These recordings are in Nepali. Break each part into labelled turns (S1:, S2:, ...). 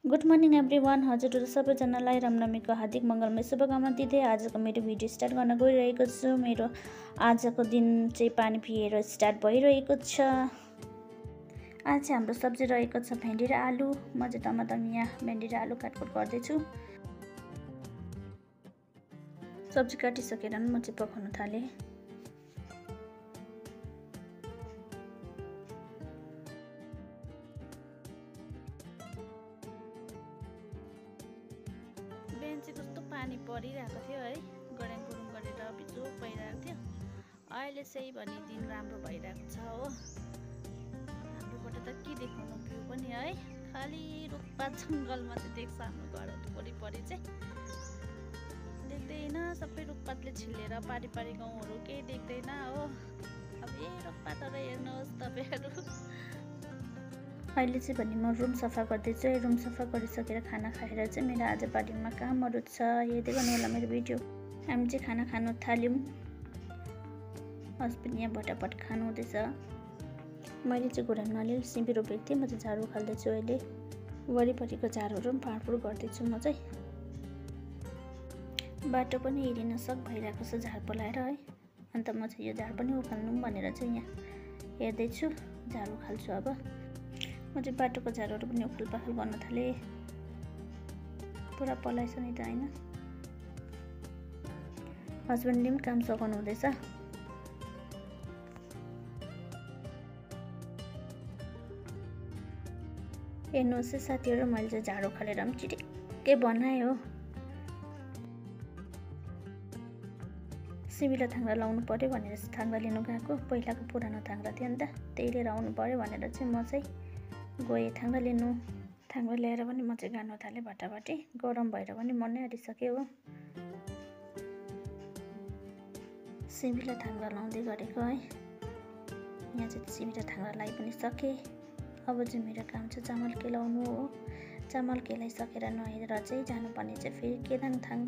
S1: Good morning everyone. हजुरहरू सबैजनालाई रामनवमीको हार्दिक मङ्गलमय शुभकामना दिँदै आजको मेरो भिडियो स्टार्ट गर्न गइरहेको छु। मेरो आजको दिन चाहिँ पानी पिएर स्टार्ट भइरहेको छ। आज चाहिँ हाम्रो सब्जी रहेको छ भेन्डी र आलु। म चाहिँ टमाटर यहाँ भेन्डी र आलु काटकुट गर्दैछु। सब्जी काटिसकेर म चाहिँ पकाउन थालेँ। बिहान चाहिँ कस्तो पानी परिरहेको थियो है, गड्याङ गुरुङ गरेर बिजोक भइरहेको थियो। अहिले चाहिँ भने दिन राम्रो भइरहेको छ हो। हाम्रोबाट त के देखाउनु भ्यू पनि है, खालि रुखपात जङ्गलमा चाहिँ देख्छ हाम्रो घरहरू वरिपरि चाहिँ देख्दैन। सबै रुखपातले छिलेर पारी पारी गाउँहरू केही देख्दैन हो। अब यही रुखपातहरू हेर्नुहोस् तपाईँहरू। अहिले चाहिँ भने म रुम सफा गर्दैछु। रुम सफा गरिसकेर खाना खाएर चाहिँ मेरो आज बारीमा कामहरू छ, हेर्दै गर्नु होला मेरो भिडियो। हामी चाहिँ खाना खानु थाल्यौँ। हस्बेन्ड यहाँ भटाभट खानु हुँदैछ। मैले चाहिँ घुरानमा अलिअलि सिमी रोपेको थिएँ। म चाहिँ झाडु खाल्दैछु अहिले। वरिपरिको झारहरू पनि फाँडफुँड गर्दैछु म चाहिँ। बाटो पनि हेरिन सक भइरहेको छ झार पलाएर है। अन्त म चाहिँ यो झार पनि उखाल्नु भनेर चाहिँ यहाँ हेर्दैछु। झाडु खाल्छु अब। म चाहिँ बाटोको झारहरू पनि उखालपाखल गर्न थालेँ। पुरा पलाएछ नि त होइन। हस्बेन्डले पनि काम सघाउनु हुँदैछ। हेर्नुहोस् है साथीहरू, मैले चाहिँ झाडु खालेर पनि चिटिक्कै बनाएँ हो। सिमी र थाङ्रा लाउनु पर्यो भनेर थाङ्रा लिनु गएको। पहिलाको पुरानो थाङ्रा थियो नि त, त्यही लिएर आउनु पर्यो भनेर चाहिँ म चाहिँ गएँ थाङ्रा लिनु। थाङ्रा ल्याएर पनि म चाहिँ गाड्नु थालेँ भटाभटी। गरम भएर पनि मन नै आँटिसक्यो हो। सिमी र थाङ्रा लाउँदै गरेको है। यहाँ चाहिँ सिमी र थाङ्रा लगाइ पनि सकेँ। अब चाहिँ मेरो काम चाहिँ चामल केलाउनु हो। चामल केलाइसकेर नुहाएर चाहिँ जानुपर्ने चाहिँ फेरि केदाङथाङ।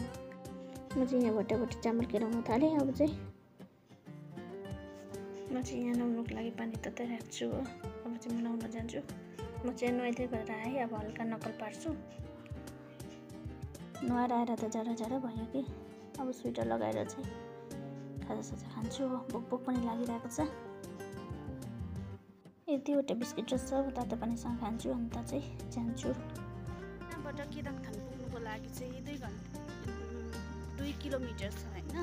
S1: म चाहिँ यहाँ भटाभटी चामल केलाउन थालेँ। अब चाहिँ म चाहिँ यहाँ नुहाउनुको लागि पानी तताइरहेको छु हो। अब चाहिँ म नुहाउन जान्छु। म चाहिँ नुहाइदै गरेर आएँ। अब हल्का नकल पार्छु। नुहाएर आएर त जाडो जाडो भयो कि। अब स्वेटर लगाएर चाहिँ खाजासाजा खान्छु हो। भोक पनि लागिरहेको छ। यतिवटा बिस्किट र सब तातो पानीसँग खान्छु। अन्त चाहिँ जान्छु। यहाँबाट केदाङथाङ पुग्नुको लागि चाहिँ 2 किलोमिटर छ होइन।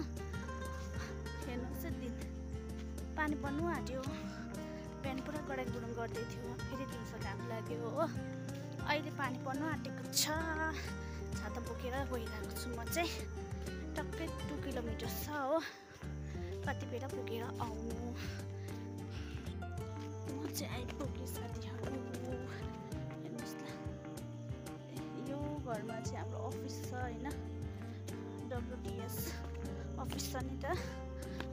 S1: हेर्नुहोस् दिन पानी पर्नु आँट्यो। बिहान पुरा गड्याङ गुरुङ गर्दै थियो, फेरि दिउँसो घाम लाग्यो हो। अहिले पानी पर्नु आँटेको छ। छाता बोकेर गइरहेको छु म चाहिँ। टक्कै 2 किलोमिटर छ हो। कति बेला पुगेर आउनु। म चाहिँ आइपुगेँ साथीहरू। हेर्नुहोस् न, यो घरमा चाहिँ हाम्रो अफिस छ होइन, WDS अफिस छ नि त।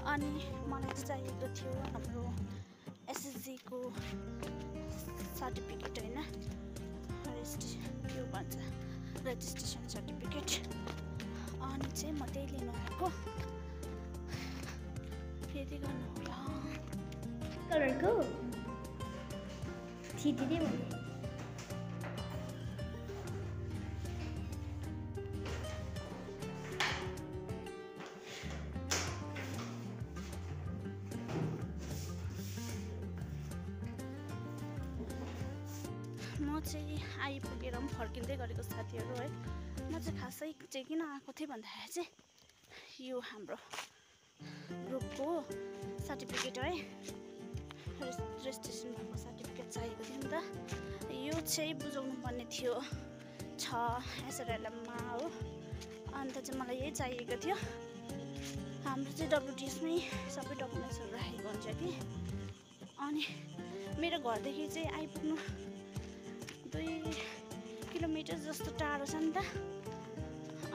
S1: अनि मलाई चाहिएको थियो हाम्रो SSG को सर्टिफिकेट होइन, के भन्छ रेजिस्ट्रेसन सर्टिफिकेट। अनि चाहिँ म त्यही लिनु आएको। फेरि गर्नु होला कलरको थिदिदिए भने म चाहिँ आइपुगेर पनि फर्किँदै गरेको साथीहरू है। म चाहिँ खासै चाहिँ किन आएको थिएँ भन्दाखेरि चाहिँ यो हाम्रो ग्रुपको सर्टिफिकेट है, रेजिस्ट्रेसन भएको सर्टिफिकेट चाहिएको थियो नि त। यो चाहिँ बुझाउनु पर्ने थियो 6 SRLM-मा हो। अन्त चाहिँ मलाई यही चाहिएको थियो। हाम्रो चाहिँ WDS-मै सबै डकुमेन्ट्सहरू राखेको हुन्छ कि। अनि मेरो घरदेखि चाहिँ आइपुग्नु 2 किलोमिटर जस्तो टाढो छ नि त।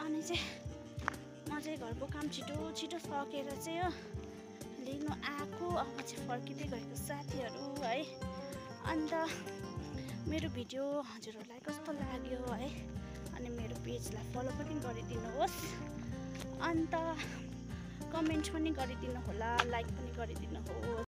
S1: अनि चाहिँ म चाहिँ घरको काम छिटो छिटो सकेर चाहिँ हो लिनु आएको। अब चाहिँ फर्किँदै गएको साथीहरू है। अन्त मेरो भिडियो हजुरहरूलाई कस्तो लाग्यो है, अनि मेरो पेजलाई फलो पनि गरिदिनुहोस्। अन्त कमेन्ट पनि गरिदिनु होला, लाइक पनि गरिदिनुहोस्।